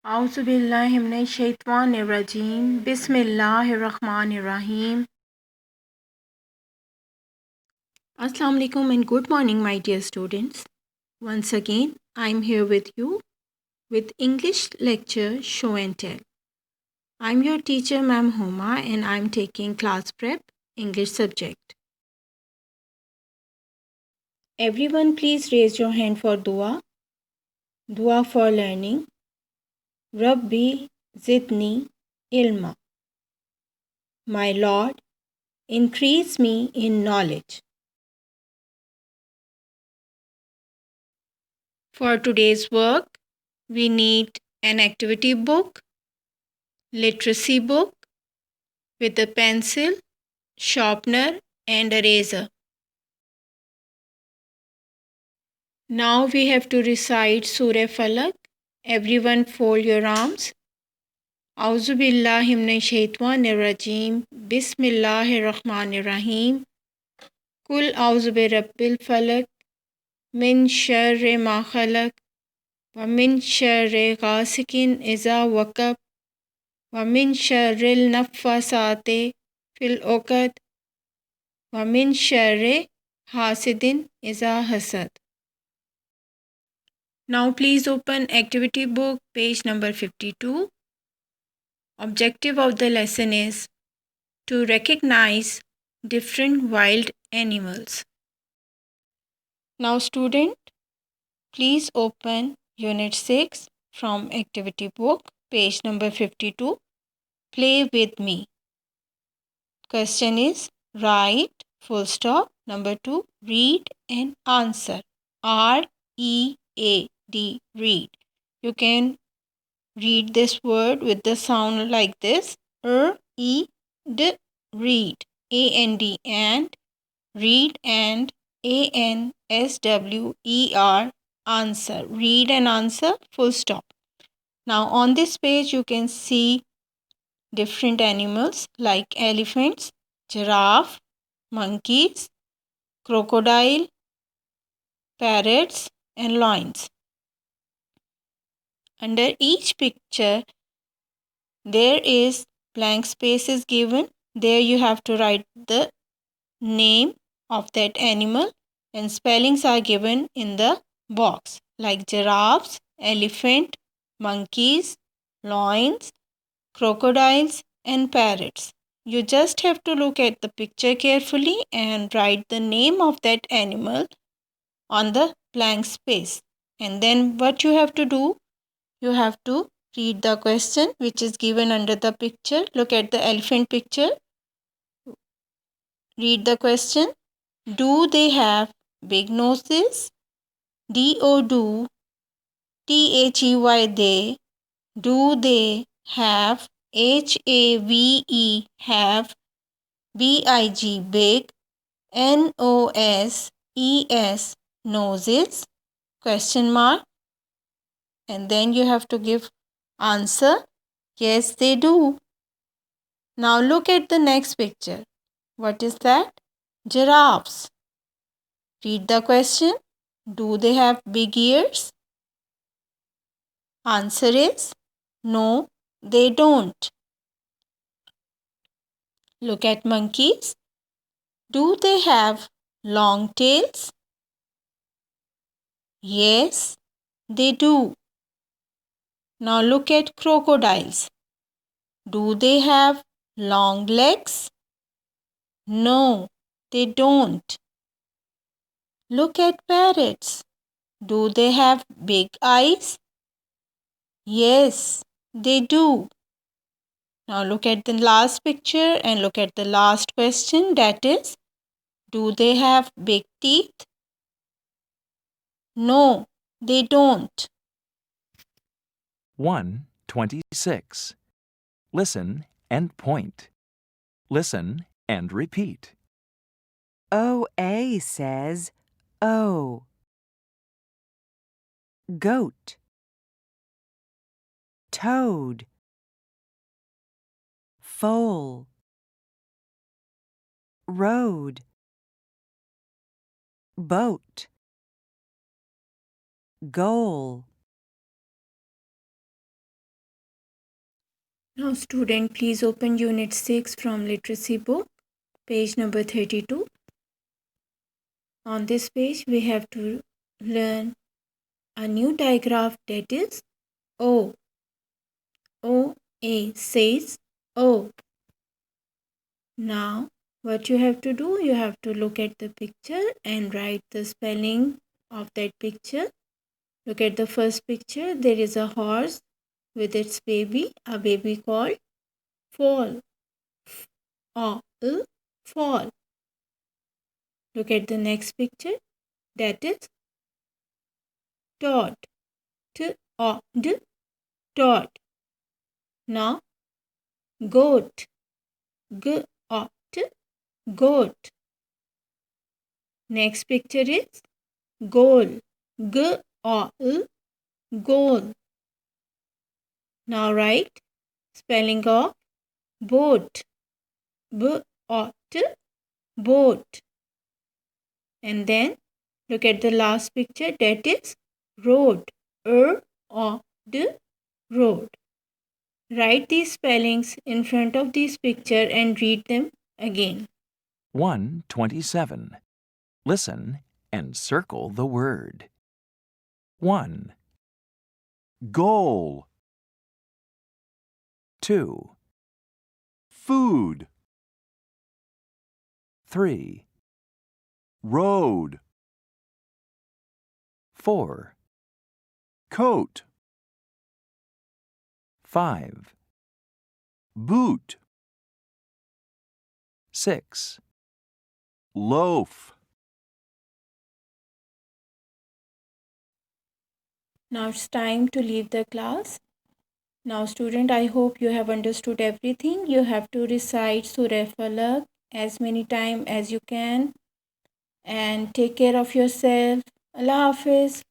Auzubillahiminash-shaytanir-rajim. Bismillahir-rahmanir-rahim. Assalamu alaikum and good morning, my dear students. Once again, I'm here with you with English lecture Show and Tell. I'm your teacher, Ma'am Homa, and I'm taking class prep English subject. Everyone, please raise your hand for dua. Dua for learning. Rabbi zidni ilma. My Lord, increase me in knowledge. For today's work, we need an activity book, literacy book with a pencil, sharpener, and eraser. Now we have to recite Surah Falak. Everyone fold your arms. Auzu billahi minash shaitanir rajim. Bismillahir rahmanir rahim. Kul auzu bi rabbil falak min sharri ma khalaq wa min sharri ghasikin iza waqab wa min sharril naffasati fil uqad wa min sharri hasidin iza hasad. Now please open activity book page number 52. Objective of the lesson is to recognize different wild animals. Now student, please open unit 6 from activity book page number 52. Play with me. Question is write full stop. Number 2, read and answer. R-E-A-D, read. You can read this word with the sound like this. R-E-D, read. A-N-D, and read, and A-N-S-W-E-R, answer. Read and answer, full stop. Now on this page you can see different animals like elephants, giraffe, monkeys, crocodile, parrots, and lions. Under each picture, there is blank spaces given. There you have to write the name of that animal, and spellings are given in the box like giraffes, elephant, monkeys, lions, crocodiles, and parrots. You just have to look at the picture carefully and write the name of that animal on the blank space. And then what you have to do, you have to read the question which is given under the picture. Look at the elephant picture. Read the question. Do they have big noses? D-O do. T-H-E-Y they. Do they have H-A-V-E have. B-I-G big. N-O-S-E-S noses? Question mark. And then you have to give answer. Yes, they do. Now look at the next picture. What is that? Giraffes. Read the question. Do they have big ears? Answer is no, they don't. Look at monkeys. Do they have long tails? Yes, they do. Now look at crocodiles. Do they have long legs? No, they don't. Look at parrots. Do they have big eyes? Yes, they do. Now look at the last picture and look at the last question, that is, do they have big teeth? No, they don't. 126. Listen and point. Listen and repeat. OA says O. Goat. Toad. Foal. Road. Boat. Goal. Now student, please open unit 6 from literacy book, page number 32. On this page we have to learn a new digraph, that is O. O-A says O. Now what you have to do, you have to look at the picture and write the spelling of that picture. Look at the first picture. There is a horse with its baby, a baby called Fall. F-O-L, fall. Look at the next picture. That is Todd. T-O-D, Todd. Now goat. G-O-T, goat. Next picture is goal. G-O-L, goal. Now write spelling of boat. B-O-T, boat. And then look at the last picture, that is road. R-O-D, road. Write these spellings in front of this picture and read them again. 127. Listen and circle the word. 1. Goal. 2. Food. 3. Road. 4. Coat. 5. Boot. 6. Loaf. Now it's time to leave the class. Now student, I hope you have understood everything. You have to recite Surah Falaq as many times as you can. And take care of yourself. Allah Hafiz.